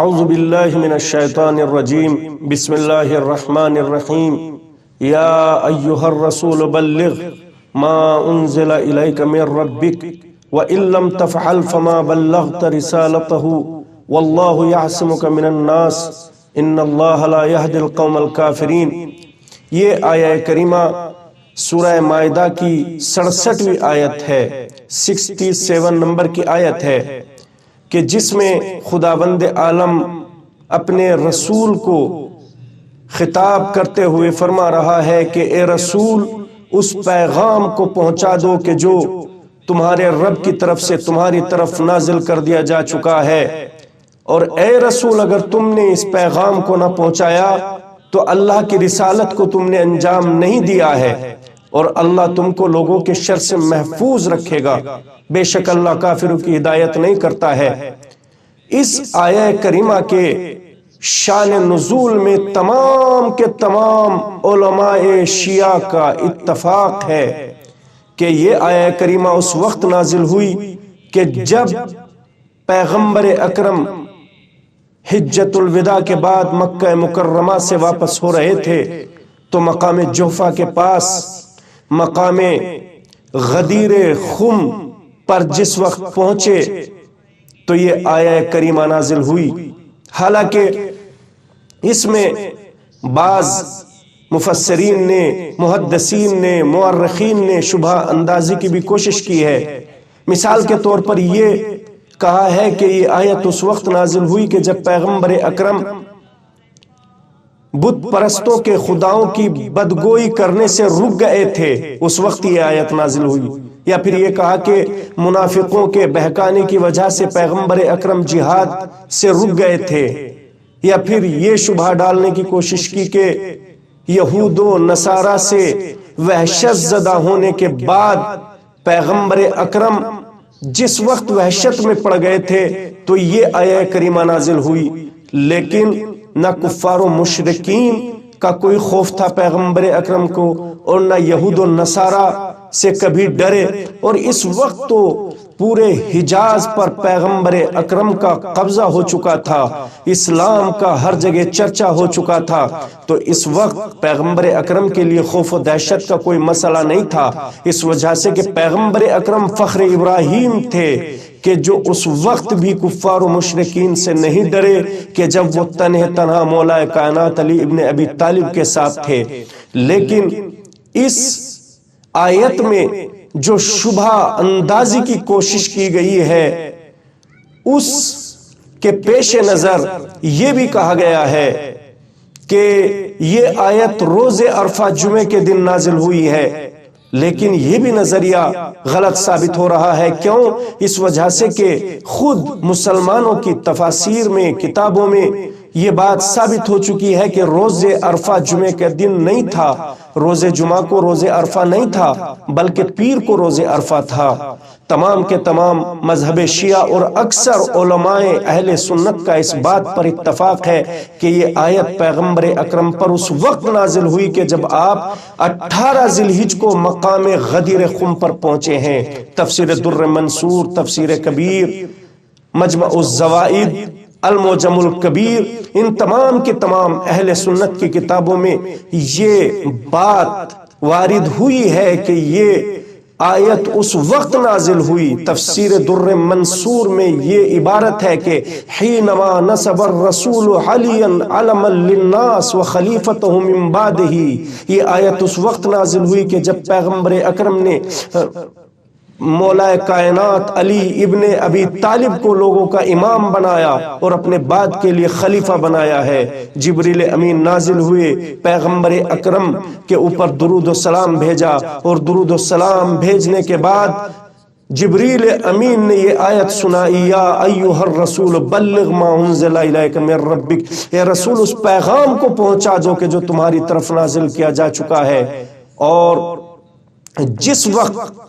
اعوذ باللہ من الشیطان الرجیم بسم اللہ الرحمن الرحیم یا ایہا الرسول بلغ ما انزل الیک من ربک وَإِن لَّمْ تَفْعَلْ فَمَا بَلَّغْتَ رِسَالَتَهُ وَاللَّهُ يَعْصِمُكَ مِنَ النَّاسِ إِنَّ اللَّهَ لَا يَهْدِي الْقَوْمَ الْكَافِرِينَ۔ یہ آیہ کریمہ سورہ مائدہ کی 67ویں آیت ہے، 67 نمبر کی آیت ہے کہ جس میں خداوند عالم اپنے رسول کو خطاب کرتے ہوئے فرما رہا ہے کہ اے رسول اس پیغام کو پہنچا دو کہ جو تمہارے رب کی طرف سے تمہاری طرف نازل کر دیا جا چکا ہے، اور اے رسول اگر تم نے اس پیغام کو نہ پہنچایا تو اللہ کی رسالت کو تم نے انجام نہیں دیا ہے، اور اللہ تم کو لوگوں کے شر سے محفوظ رکھے گا، بے شک اللہ کافروں کی ہدایت نہیں کرتا ہے۔ اس آیہ کریمہ کے شان نزول میں تمام کے تمام علماء شیعہ کا اتفاق ہے کہ یہ آیہ کریمہ اس وقت نازل ہوئی کہ جب پیغمبر اکرم حجۃ الوداع کے بعد مکہ مکرمہ سے واپس ہو رہے تھے تو مقام جحفہ کے پاس مقام غدیر خم پر جس وقت پہنچے تو یہ آیہ کریمہ نازل ہوئی۔ حالانکہ اس میں بعض مفسرین نے، محدثین نے، مورخین نے شبہ اندازی کی بھی کوشش کی ہے۔ مثال کے طور پر یہ کہا ہے کہ یہ آیت اس وقت نازل ہوئی کہ جب پیغمبر اکرم بت پرستوں کے خداؤں کی بدگوئی کرنے سے رک گئے تھے، اس وقت یہ آیت نازل ہوئی۔ یا پھر یہ کہا کہ منافقوں کے بہکانے کی وجہ سے پیغمبر اکرم جہاد سے رک گئے تھے، یا پھر یہ شبہ ڈالنے کی کوشش کی کہ یہود و نصارہ سے وحشت زدہ ہونے کے بعد پیغمبر اکرم جس وقت وحشت میں پڑ گئے تھے تو یہ آیہ کریمہ نازل ہوئی، لیکن نہ کفار و مشرکین کا کوئی خوف تھا پیغمبر اکرم کو، اور نہ یہود و نصارہ سے کبھی ڈرے، اور اس وقت تو پورے حجاز پر پیغمبر اکرم کا قبضہ ہو چکا تھا، اسلام کا ہر جگہ چرچا ہو چکا تھا، تو اس وقت پیغمبر اکرم کے لیے خوف و دہشت کا کوئی مسئلہ نہیں تھا، اس وجہ سے کہ پیغمبر اکرم فخر ابراہیم تھے کہ جو اس وقت بھی کفار و مشرکین سے نہیں ڈرے کہ جب وہ تنہا مولا کائنات علی ابن ابی طالب کے ساتھ تھے۔ لیکن اس آیت میں جو شبہ اندازی کی کوشش کی گئی ہے اس کے پیش نظر یہ بھی کہا گیا ہے کہ یہ آیت روز عرفہ جمعے کے دن نازل ہوئی ہے، لیکن یہ بھی نظریہ غلط ثابت ہو رہا ہے۔ کیوں؟ اس وجہ سے کہ خود مسلمانوں کی تفاسیر میں، کتابوں میں یہ بات ثابت ہو چکی ہے کہ روز عرفہ جمعے کے دن نہیں تھا، روز جمعہ کو روز عرفہ نہیں تھا، بلکہ پیر کو روز عرفہ تھا۔ تمام کے تمام مذہب شیعہ اور اکثر علماء اہل سنت کا اس بات پر اتفاق ہے کہ یہ آیت پیغمبر اکرم پر اس وقت نازل ہوئی کہ جب آپ 18 ذی الحج کو مقام غدیر خم پر پہنچے ہیں۔ تفسیر در منصور، تفسیر کبیر، مجمع الزوائد، المعجم الکبیر، ان تمام کے تمام اہل سنت کی کتابوں میں یہ بات وارد ہوئی ہے کہ یہ آیت اس وقت نازل ہوئی۔ تفسیر در منصور میں یہ عبارت ہے کہ حینما نصب الرسول علیا علما للناس وخلیفتہ من بعدہ، یہ آیت اس وقت نازل ہوئی کہ جب پیغمبر اکرم نے مولا کائنات علی ابن ابی طالب کو لوگوں کا امام بنایا اور اپنے بعد کے لیے خلیفہ بنایا ہے۔ جبریل امین نازل ہوئے، پیغمبر اکرم کے اوپر درود و سلام بھیجا، اور درود و سلام بھیجنے کے بعد جبریل امین نے یہ آیت سنائی، یا ایھا الرسول بلغ ما انزل الیک من ربک، اے رسول اس پیغام کو پہنچا دو کہ جو تمہاری طرف نازل کیا جا چکا ہے۔ اور جس وقت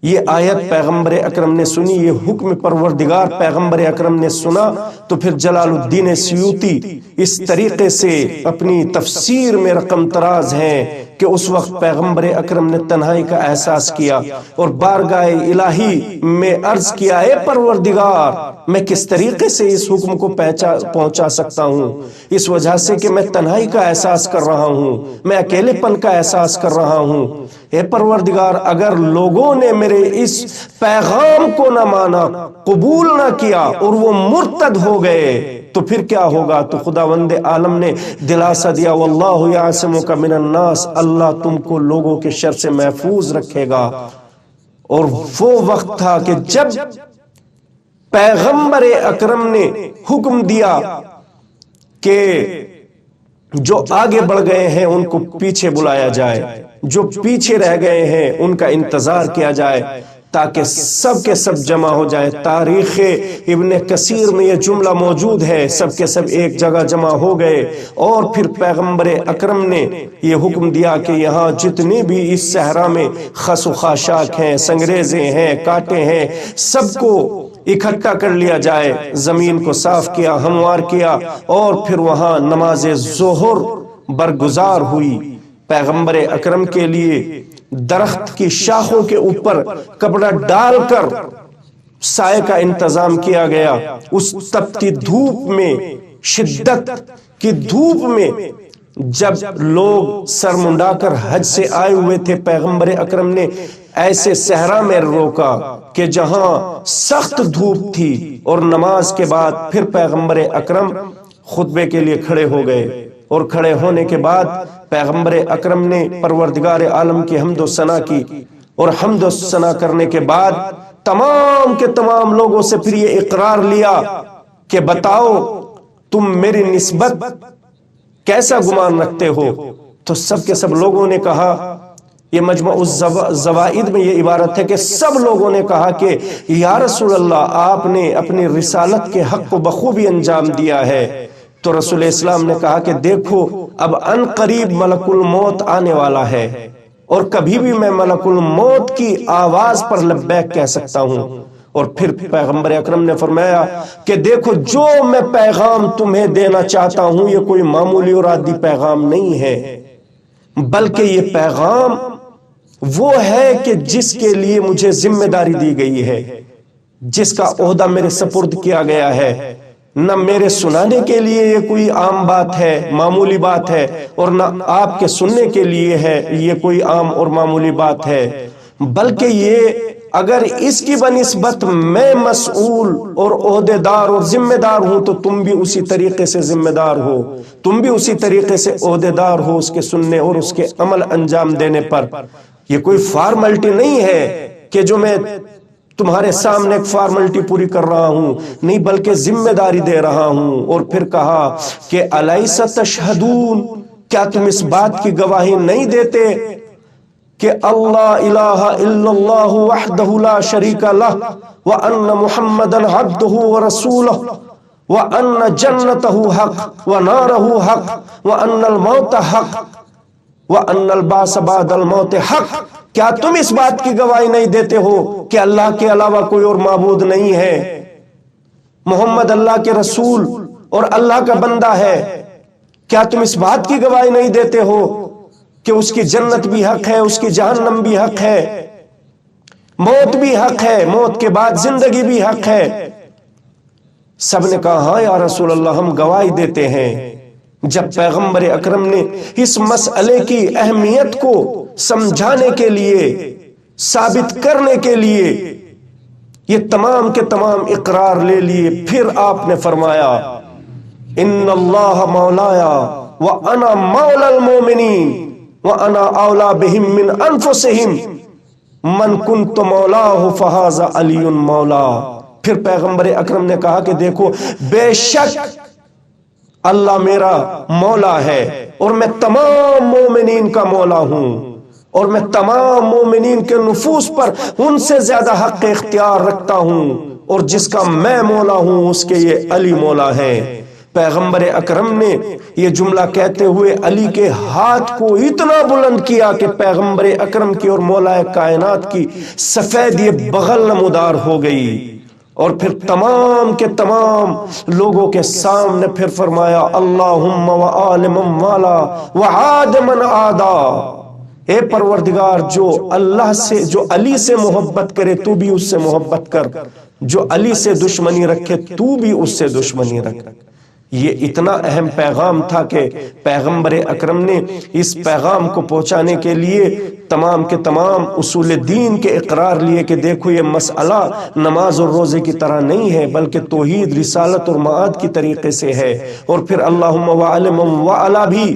یہ آیت پیغمبر اکرم نے سنی، یہ حکم پروردگار پیغمبر اکرم نے سنا، تو پھر جلال الدین سیوطی اس طریقے سے اپنی تفسیر میں رقم تراز ہیں کہ اس وقت پیغمبر اکرم نے تنہائی کا احساس کیا اور بارگاہ الہی میں عرض کیا، اے پروردگار میں کس طریقے سے اس حکم کو پہنچا سکتا ہوں، اس وجہ سے کہ میں تنہائی کا احساس کر رہا ہوں، میں اکیلے پن کا احساس کر رہا ہوں۔ اے پروردگار اگر لوگوں نے میرے اس پیغام کو نہ مانا، قبول نہ کیا اور وہ مرتد ہو گئے تو پھر کیا ہوگا؟ تو خداوند عالم نے دلاسا دیا، واللہ یعصمک من الناس، اللہ تم کو لوگوں کے شر سے محفوظ رکھے گا۔ اور وہ وقت تھا کہ جب پیغمبر اکرم نے حکم دیا کہ جو آگے بڑھ گئے ہیں ان کو پیچھے بلایا جائے، جو پیچھے رہ گئے ہیں ان کا انتظار کیا جائے تاکہ سب کے سب جمع ہو جائے۔ تاریخ ابن کثیر میں یہ جملہ موجود ہے، سب کے سب ایک جگہ جمع ہو گئے، اور پھر پیغمبر اکرم نے یہ حکم دیا کہ یہاں جتنے بھی اس صحرا میں خس و خاشاک ہیں، سنگریزے ہیں، کانٹے ہیں، سب کو اکٹھا کر لیا جائے۔ زمین کو صاف کیا، ہموار کیا، اور پھر وہاں نماز ظہر برگزار ہوئی۔ پیغمبر اکرم کے لیے درخت کی شاخوں کے اوپر کپڑا ڈال کر سائے کا انتظام کیا گیا۔ اس تپتی دھوپ میں، شدت کی دھوپ میں جب لوگ سر منڈا کر حج سے آئے ہوئے تھے، پیغمبر اکرم نے ایسے صحرا میں روکا کہ جہاں سخت دھوپ تھی، اور نماز کے بعد پھر پیغمبر اکرم خطبے کے لیے کھڑے ہو گئے، اور کھڑے ہونے کے بعد پیغمبر اکرم نے پروردگار عالم کی حمد و ثنا کی، اور حمد و ثنا کرنے کے بعد تمام کے تمام لوگوں سے پھر یہ اقرار لیا کہ بتاؤ تم میری نسبت کیسا گمان رکھتے ہو؟ تو سب کے سب لوگوں نے کہا، یہ مجمع الزوائد میں یہ عبارت ہے کہ سب لوگوں نے کہا کہ یا رسول اللہ آپ نے اپنی رسالت کے حق کو بخوبی انجام دیا ہے۔ تو رسول اسلام نے کہا کہ دیکھو اب ان قریب ملک الموت آنے والا ہے، اور کبھی بھی میں ملک الموت کی آواز پر لبیک کہہ سکتا ہوں۔ اور پھر پیغمبر اکرم نے فرمایا کہ دیکھو جو میں پیغام تمہیں دینا چاہتا ہوں یہ کوئی معمولی اور عادی پیغام نہیں ہے، بلکہ یہ پیغام وہ ہے کہ جس کے لیے مجھے ذمہ داری دی گئی ہے، جس کا عہدہ میرے سپرد کیا گیا ہے۔ نہ میرے سنانے کے لیے یہ کوئی عام بات ہے، معمولی بات ہے، اور نہ آپ کے سننے کے لیے ہے یہ کوئی عام اور معمولی بات ہے، بلکہ یہ اگر اس کی بنسبت میں مسئول اور عہدے دار اور ذمہ دار ہوں تو تم بھی اسی طریقے سے ذمہ دار ہو، تم بھی اسی طریقے سے عہدے دار ہو اس کے سننے اور اس کے عمل انجام دینے پر۔ یہ کوئی فارملٹی نہیں ہے کہ جو میں تمہارے سامنے ایک فارملٹی پوری کر رہا ہوں، نہیں بلکہ ذمہ داری دے رہا ہوں۔ اور پھر کہا کہ الیس تشہدون، کیا تم اس بات کی گواہی نہیں دیتے کہ اللہ الہ الا اللہ وحدہ لا شریک لہ وان محمدا عبدہ ورسولہ وان جنتہ حق ونارہ حق وان الموت حق وان البعث بعد الموت حق؟ کیا تم اس بات کی گواہی نہیں دیتے ہو کہ اللہ کے علاوہ کوئی اور معبود نہیں ہے، محمد اللہ کے رسول اور اللہ کا بندہ ہے؟ کیا تم اس بات کی گواہی نہیں دیتے ہو کہ اس کی جنت بھی حق ہے، اس کی جہنم بھی حق ہے، موت بھی حق ہے، موت کے بعد زندگی بھی حق ہے؟ سب نے کہا ہاں یا رسول اللہ ہم گواہی دیتے ہیں۔ جب پیغمبر اکرم نے اس مسئلے کی اہمیت کو سمجھانے کے لیے، ثابت کرنے کے لیے یہ تمام کے تمام اقرار لے لیے، پھر آپ نے فرمایا ان اللہ مولایا وانا مولا المومنین وانا اولا بہم من انفسہم من کنت مولاہ فہذا علی مولا۔ پھر پیغمبر اکرم نے کہا کہ دیکھو بے شک اللہ میرا مولا ہے اور میں تمام مومنین کا مولا ہوں، اور میں تمام مومنین کے نفوس پر ان سے زیادہ حق اختیار رکھتا ہوں، اور جس کا میں مولا ہوں اس کے یہ علی مولا ہے۔ پیغمبر اکرم نے یہ جملہ کہتے ہوئے علی کے ہاتھ کو اتنا بلند کیا کہ پیغمبر اکرم کی اور مولا کائنات کی سفید یہ بغل نمودار ہو گئی، اور پھر تمام کے تمام لوگوں کے سامنے پھر فرمایا اللہم وآل من والا وعاد من عادا، اے پروردگار جو اللہ سے، جو علی سے محبت کرے تو بھی اس سے محبت کر، جو علی سے دشمنی رکھے تو بھی اس سے دشمنی رکھ۔ یہ اتنا اہم پیغام تھا کہ پیغمبر اکرم نے اس پیغام کو پہنچانے کے لیے تمام کے تمام اصول دین کے اقرار لیے کہ دیکھو یہ مسئلہ نماز اور روزے کی طرح نہیں ہے، بلکہ توحید، رسالت اور معاد کی طریقے سے ہے۔ اور پھر اللہم وعلم وعلا بھی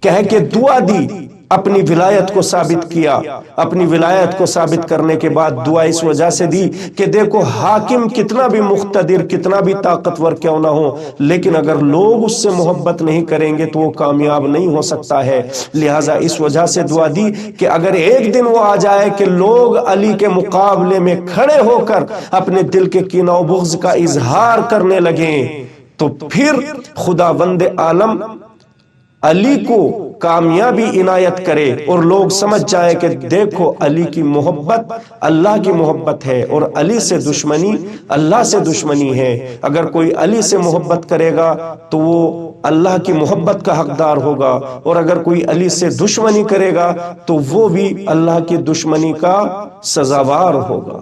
کہہ کے دعا دی، اپنی ولایت کو ثابت کیا۔ اپنی ولایت کو ثابت کرنے کے بعد دعا اس وجہ سے دی کہ دیکھو حاکم کتنا بھی مقتدر، کتنا بھی طاقتور کیوں نہ ہو، لیکن اگر لوگ اس سے محبت نہیں کریں گے تو وہ کامیاب نہیں ہو سکتا ہے۔ لہٰذا اس وجہ سے دعا دی کہ اگر ایک دن وہ آ جائے کہ لوگ علی کے مقابلے میں کھڑے ہو کر اپنے دل کے کینہ و بغض کا اظہار کرنے لگیں تو پھر خداوند عالم علی کو کامیابی عنایت کرے اور لوگ سمجھ جائیں کہ دیکھو علی کی محبت اللہ کی محبت ہے اور علی سے دشمنی اللہ سے دشمنی ہے۔ اگر کوئی علی سے محبت کرے گا تو وہ اللہ کی محبت کا حقدار ہوگا، اور اگر کوئی علی سے دشمنی کرے گا تو وہ بھی اللہ کی دشمنی کا سزاوار ہوگا۔